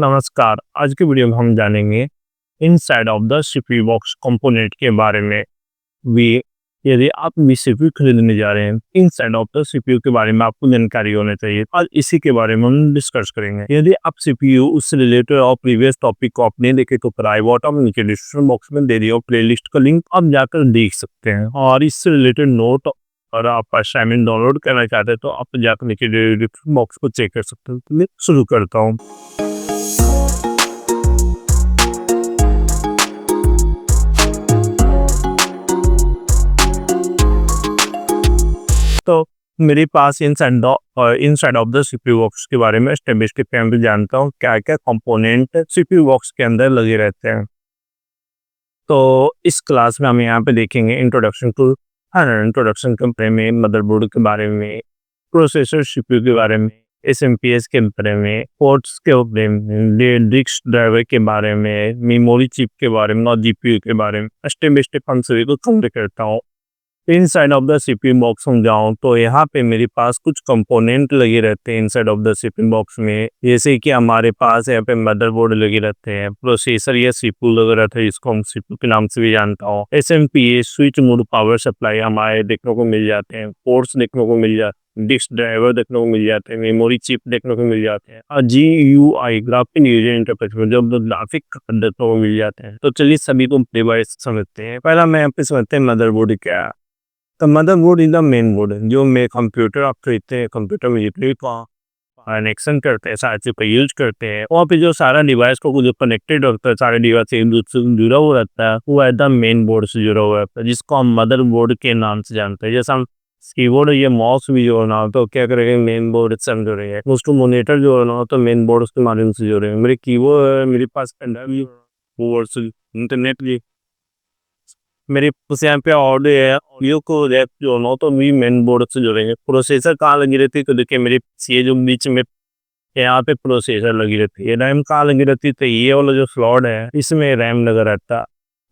नमस्कार। आज की वीडियो में हम जानेंगे inside of the CPU box component के बारे में। वी यदि आप भी सीपीयू खरीदने जा रहे हैं, इनसाइड ऑफ द सीपीयू के बारे में आपको जानकारी होनी चाहिए। आज इसी के बारे में हम डिस्कस करेंगे। यदि आप सीपीयू उससे रिलेटेड और प्रीवियस टॉपिक को आपने देखे तो प्राइव बॉटम नीचे डिस्क्रिप्शन बॉक्स में दे दिया प्लेलिस्ट का लिंक, आप जाकर देख सकते हैं। और इससे रिलेटेड नोट और आप असाइनमेंट डाउनलोड करना चाहते हैं तो आप जाकर नीचे डिस्क्रिप्शन बॉक्स को चेक कर सकते हैं। तो मैं शुरू करता हूँ। तो मेरे पास inside of the CPU box के बारे में स्टेप बाय स्टेप मैं जानता हूँ क्या क्या कंपोनेंट सीपीयू बॉक्स के अंदर लगे रहते हैं। तो इस क्लास में हम यहाँ पे देखेंगे इंट्रोडक्शन के बारे में, मदरबोर्ड के बारे में, प्रोसेसर सीपीयू के बारे में, एसएमपीएस के बारे में, पोर्ट्स के बारे में, डिस्क ड्राइवर के बारे में, मेमोरी चिप के बारे में और जीपीयू के बारे में स्टेप बाय स्टेप हम सभी को कवर करता हूँ। Inside of the CPU box में जाऊं तो यहाँ पे मेरे पास कुछ कंपोनेंट लगे रहते हैं inside of the CPU box में। जैसे कि हमारे पास यहाँ पे मदरबोर्ड लगे रहते हैं, प्रोसेसर या सीपीयू लगे रहता है जिसको हम सीपीयू के नाम से भी जानता हूँ। SMPS switch mode power supply हमारे देखने को मिल जाते हैं, पोर्ट्स देखने को मिल जाते हैं, डिस्क ड्राइवर देखने को मिल जाते हैं, मेमोरी चिप देखने को मिल जाते हैं और GUI ग्राफिक यूजर इंटरफेस में जब ग्राफिक देखने को मिल जाते हैं। तो चलिए सभी को डिवाइस समझते हैं। पहला मैं यहाँ पे समझते हैं मदरबोर्ड क्या है। तो motherboard is the main board जो मैं कंप्यूटर आप खरीदते हैं, कंप्यूटर में जितने कनेक्शन करते हैं, सारे चीज का यूज करते हैं, वहाँ पे जो सारा डिवाइस को जो कनेक्टेड रहता है, सारे डिवाइस एक दूसरे से जुड़ा हुआ रहता है, वो है द मेन बोर्ड से जुड़ा हुआ रहता है जिसको हम मदरबोर्ड के नाम से जानते हैं। जैसे हम कीबोर्ड या माउस भी जो है ना तो क्या करेंगे, मेन बोर्ड से हम जुड़ेंगे। उसको मॉनिटर जो है ना तो मेन बोर्ड के माध्यम से जुड़ेंगे। मेरे कीबोर्ड मेरे पास बोर्ड से इंटरनेट भी मेरे पास यहाँ पे ऑडियो है, ऑडियो को रैप जो ना तो भी मेन बोर्ड से जुड़ेंगे। प्रोसेसर कहाँ लगी रहती है तो देखिए मेरे ये जो बीच में यहाँ पे प्रोसेसर लगी रहती है। रैम कहाँ लगी रहती है तो ये वाला जो स्लॉट है इसमें रैम लगा रहता है।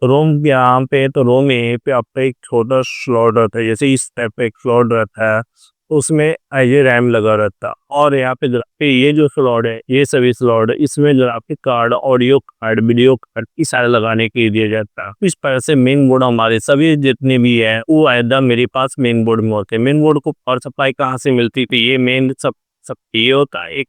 रोम यहाँ पे तो रोम यहीं पे आपका एक छोटा स्लॉट रहता है, जैसे इस टाइप का एक स्लॉट रहता है उसमें ये रैम लगा रहता है। और यहाँ पे ये जो स्लॉट है ये सभी स्लॉट है, इसमें graphic card, audio card, video card इस सारे लगाने के लिए दिया जाता है। इस तरह से मेन बोर्ड हमारे सभी जितने भी है वो आयदा मेरे पास मेन बोर्ड में होते हैं। मेन बोर्ड को पावर सप्लाई कहाँ से मिलती है, ये मेन सब ये होता है। एक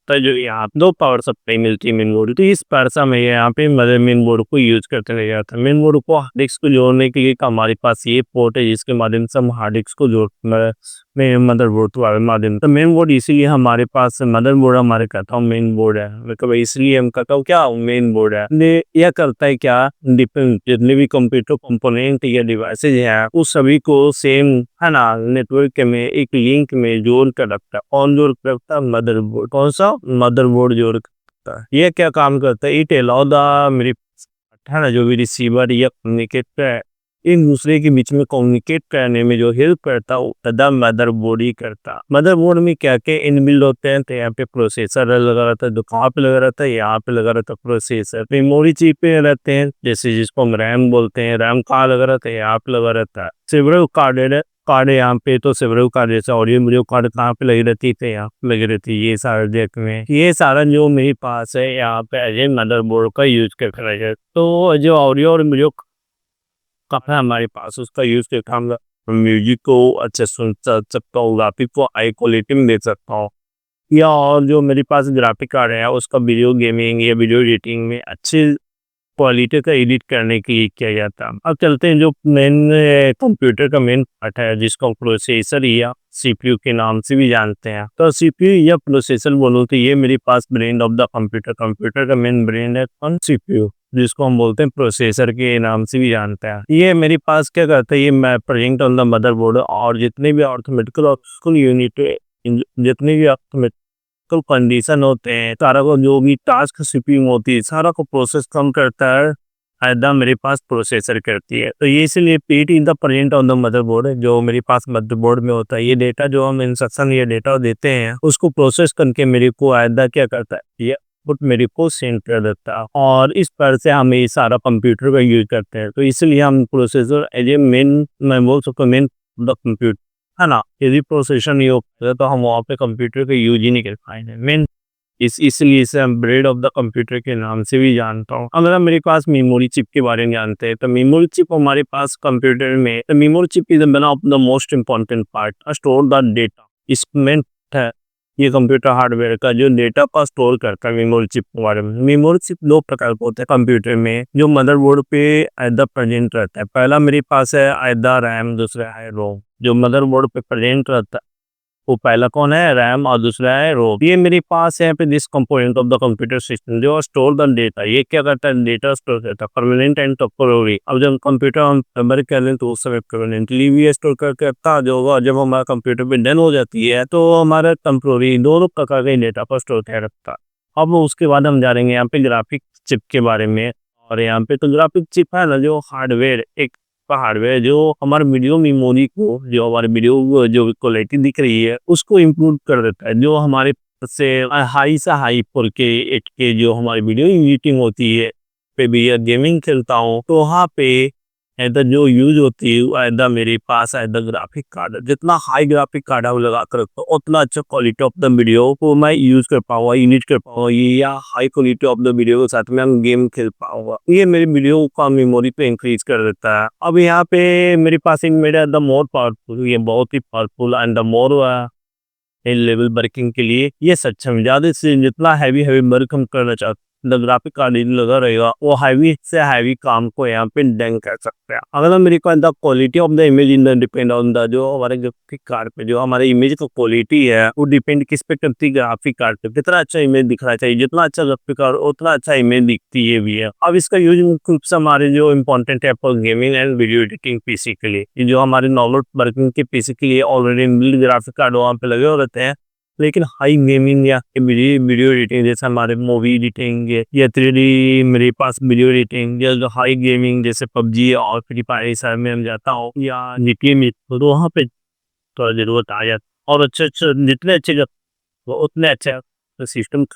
तो जो यहाँ दो पावर सप्लाई मिलती है मेन बोर्ड, तो इस परसा में यहाँ पे मेन बोर्ड को यूज करते रह जाता है। मेन बोर्ड को हार्ड डिस्क को जोड़ने के लिए हमारे पास ये पोर्ट है जिसके माध्यम से हम हार्ड डिस्क को जोड़ मदरबोर्ड वाले माध्यम। तो मेन बोर्ड इसीलिए हमारे पास मदरबोर्ड हमारे कहता हूँ मेन बोर्ड है, मतलब इसलिए हम कहता हूँ क्या मेन बोर्ड है। यह करता है क्या, डिपेंड जितने भी कंप्यूटर कंपोनेंट या डिवाइसेज हैं उस सभी को सेम है ना नेटवर्क में एक लिंक में जोड़ कर रखता है। ऑन जोड़ कर रखता है मदरबोर्ड, कौन सा मदरबोर्ड जोड़ करता है। ये क्या काम करता है, इट अलाउ द मेरी है ना जो भी रिसीवर या कम्युनिकेट एक दूसरे के बीच में कम्युनिकेट करने में जो हेल्प करता है द मदरबोर्ड ही करता। मदरबोर्ड में क्या क्या इनबिल्ड होते हैं तो यहाँ पे प्रोसेसर लगा रहता है, जो कहाँ पे लगा रहता है यहाँ पे लगा रहता है प्रोसेसर। मेमोरी चिप पे रहते हैं जैसे जिसको हम रैम बोलते हैं, रैम कहाँ लगा रहता है यहाँ पे लगा रहता है। सेवरल कार्ड है यहाँ पे, तो सेवरल कार्ड जैसे ऑडियो वीडियो कार्ड कहाँ पे लगी रहती है यहाँ पे लगी रहती है। ये सारे देख में ये सारा जो मेरे पास है यहाँ पे एज मदरबोर्ड का यूज कर रहा है। तो जो ऑडियो और वीडियो है हमारे पास उसका यूज करके हम म्यूजिक को अच्छे सुन सकता हूँ, ग्राफिक को हाई क्वालिटी में देख सकता हूँ। या और जो मेरे पास ग्राफिक कार्ड है उसका वीडियो गेमिंग या वीडियो एडिटिंग में अच्छी क्वालिटी का एडिट करने के लिए किया जाता है। अब चलते हैं जो मेन कंप्यूटर का मेन पार्ट है जिसको प्रोसेसर या सीपीयू के नाम से भी जानते हैं। तो सीपीयू या प्रोसेसर बोलो तो ये मेरे पास brain of the computer, computer का मेन ब्रेन है कौन, सीपीयू, जिसको हम बोलते हैं प्रोसेसर के नाम से भी जानते हैं। ये मेरे पास क्या करता है, ये मैं प्रेजेंट ऑन द मदरबोर्ड और जितने भी अर्थमेटिकल और यूनिट जितने भी अर्थमेटिकल कंडीशन होते हैं सारा को जो भी टास्क सीपीयू होती है सारा को प्रोसेस कम करता है फायदा मेरे पास प्रोसेसर करती है। तो ये इसलिए पीट in the present on the motherboard है जो मेरे पास मदरबोर्ड में होता है। ये डेटा जो हम इंस्ट्रक्शन या डेटा देते हैं उसको प्रोसेस करके मेरे को आयदा क्या करता है, ये आउटपुट मेरे को सेंड कर देता है। और इस पर से हम ये सारा कंप्यूटर का यूज करते हैं। तो इसलिए हम प्रोसेसर एज ए मेन मैं बोल सकता हूँ मेन द कंप्यूटर है ना। यदि प्रोसेसर नहीं होता तो हम वहाँ पे कंप्यूटर का यूज ही नहीं कर पाएंगे। मेन इसलिए इसे हम ब्रेड ऑफ द कंप्यूटर के नाम से भी जानता हूँ। अगर हम मेरे पास मेमोरी चिप के बारे में जानते हैं तो मेमोरी चिप हमारे पास कंप्यूटर में memory chip is one of the most important part store the data. इसमें है ये कंप्यूटर हार्डवेयर का जो डेटा को स्टोर करता है मेमोरी चिप के बारे में। मेमोरी चिप दो प्रकार के होते हैं कंप्यूटर में जो मदरबोर्ड पे एज प्रेजेंट रहता है। पहला मेरे पास है एज रैम, दूसरा है रोम। जो मदरबोर्ड पे प्रेजेंट रहता है वो पहला कौन है, रैम, और दूसरा है रोम। ये मेरे पास है पे this component of the computer system जो स्टोर द डेटा। ये क्या करता है, डेटा स्टोर करता है परमानेंट एंड टेम्पोररी। अब जब कंप्यूटर हम मेमोरी कर लें तो उस समय परमानेंटली भी स्टोर करके रखता है। जो जब हमारा कंप्यूटर पे डन हो जाती है तो हमारा टेम्पोररी दोनों प्रकार के डेटा को स्टोर कर रखता है। अब उसके बाद हम जानेंगे यहाँ पे ग्राफिक चिप के बारे में। और यहाँ पे तो ग्राफिक चिप है ना जो हार्डवेयर, एक हार्डवेयर जो हमारे वीडियो मेमोरी को, जो हमारे वीडियो जो क्वालिटी दिख रही है उसको इम्प्रूव कर देता है। जो हमारे से हाई से हाई 4K 8K जो हमारी वीडियो एडिटिंग होती है पे भी या गेमिंग खेलता हूँ तो वहाँ पे इधर जो यूज होती है इधर मेरे पास इधर ग्राफिक कार्ड। जितना हाई ग्राफिक कार्ड आप लगा कर रखते हो उतना अच्छा क्वालिटी ऑफ द वीडियो को मैं यूज कर पाऊंगा, एडिट कर पाऊंगा या high quality of the video के साथ में हम गेम खेल पाऊंगा। ये मेरी वीडियो का मेमोरी पे इंक्रीज कर देता है। अब यहाँ पे मेरे पास एक मेरा द मोर पावरफुल, ये बहुत ही powerful and the more level working के लिए ये सक्षम। ज्यादा से जितना हैवी वर्क हम करना चाहते द ग्राफिक कार्ड लगा रहेगा वो हैवी से हैवी काम को यहाँ पे डन कर सकते हैं। अगर मेरे को the quality of the image in the depend on the जो हमारे ग्राफिक कार्ड पे जो हमारे इमेज का क्वालिटी है वो डिपेंड किस पे करती है, ग्राफिक कार्ड पे कितना अच्छा इमेज दिखना चाहिए। जितना अच्छा ग्राफिक कार्ड उतना अच्छा इमेज दिखती है भी है। अब इसका यूज मुख्य रूप से हमारे जो इंपॉर्टेंट है for gaming and video editing PC के लिए। जो हमारे नॉर्मल वर्किंग के पीसी के लिए ऑलरेडी ग्राफिक कार्ड वहाँ पे लगे रहते हैं, लेकिन हाई गेमिंग या वीडियो एडिटिंग जैसे हमारे मूवी एडिटिंग या 3D मेरे पास वीडियो एडिटिंग या जो हाई गेमिंग जैसे पबजी और फ्री फायर सर में हम जाता हूँ या GTA में तो वहाँ पे थोड़ा जरूरत आ जाती। और अच्छे जितने अच्छे वो उतने अच्छा सिस्टम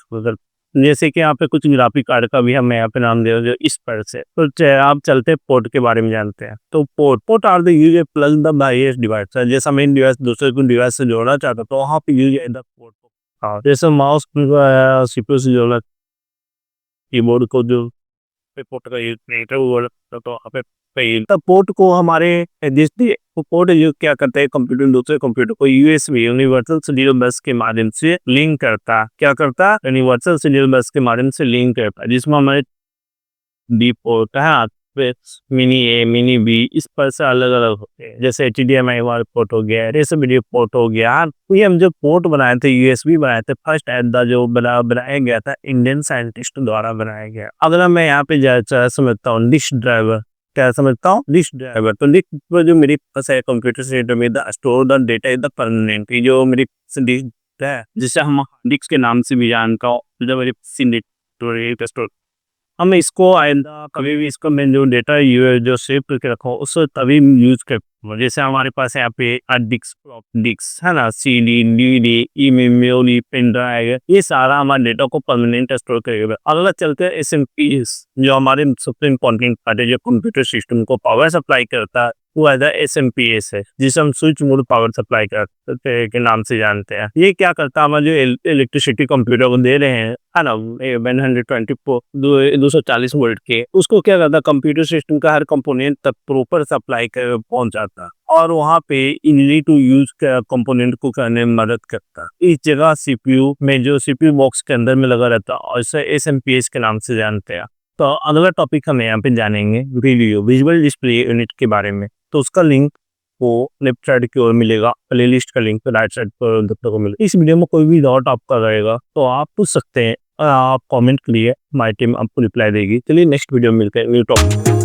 जैसे कि यहाँ पे कुछ ग्राफिक कार्ड का भी हम यहाँ पे नाम दे रहे हैं इस पर से। तो आप चलते हैं पोर्ट के बारे में जानते हैं। तो port are the use plus the bias device. जैसा मेन डिवाइस दूसरे को डिवाइस से जोड़ना चाहता तो वहाँ पे यूज द पोर्ट। हाँ जैसे माउस सीपीयू से जोड़ना, कीबोर्ड को जो पोर्ट का यूज नहीं था वो तो वहाँ पे तब पोर्ट को हमारे जिसने पोर्ट जो क्या करता है कंप्यूटर दूसरे कंप्यूटर को यूएसबी यूनिवर्सल सीरियल बस के माध्यम से लिंक करता। क्या करता, यूनिवर्सल सीरियल बस के माध्यम से लिंक करता जिसमें हमारे डी पोर्ट है मिनी ए मिनी बी इस पर से अलग अलग होते हैं। जैसे HDMI वाला पोर्ट हो गया, ऐसे वीडियो पोर्ट हो गया। ये हम जो पोर्ट बनाए थे यूएसबी बनाए थे फर्स्ट एट जो बनाया गया था इंडियन साइंटिस्ट द्वारा बनाया गया। अगर मैं यहाँ पे समझता हूँ डिस्क ड्राइवर, क्या समझता हूँ डिस्क ड्राइवर। तो डिस्क पर जो मेरे पास है कंप्यूटर सेंटर में the store the data is the permanent. जो मेरी डिस्क है जिसे हम डिस्क के नाम से भी जानता हूँ जो मेरी स्टोर हम इसको आइंदा कभी भी इसको मैं जो डेटा जो सेव करके रखा हूँ उसको तभी यूज कर। जैसे हमारे पास यहाँ पे डिस्क है ना, CD DVD ई मेमोरी पेन ड्राइव ये सारा हमारे डेटा को परमानेंट स्टोर करेगा। अगला चलते हैं SMPS जो हमारे सबसे इम्पोर्टेंट पार्ट है जो कंप्यूटर सिस्टम को पावर सप्लाई करता है वो है SMPS है जिसे हम स्विच मोड पावर सप्लाई करते के नाम से जानते हैं। ये क्या करता है, हमारे जो इलेक्ट्रिसिटी कंप्यूटर को दे रहे हैं है ना 240 वोल्ट के, उसको क्या करता है कंप्यूटर सिस्टम का हर कंपोनेंट तक प्रॉपर सप्लाई कर पहुंच जाता है और वहाँ पे इजी टू यूज कंपोनेंट को करने में मदद करता है। इस जगह CPU में जो CPU बॉक्स के अंदर में लगा रहता है और इसे SMPS के नाम से जानते हैं। तो अगला टॉपिक हम यहाँ पे जानेंगे विजुअल डिस्प्ले यूनिट के बारे में। तो उसका लिंक वो लेफ्ट साइड की ओर मिलेगा, प्लेलिस्ट का लिंक राइट साइड पर को मिलेगा। इस वीडियो में कोई भी डाउट आपका रहेगा तो आप पूछ सकते हैं, आप कमेंट करिए, माय टीम आपको रिप्लाई देगी। चलिए नेक्स्ट वीडियो में मिलते हैं न्यू टॉपिक।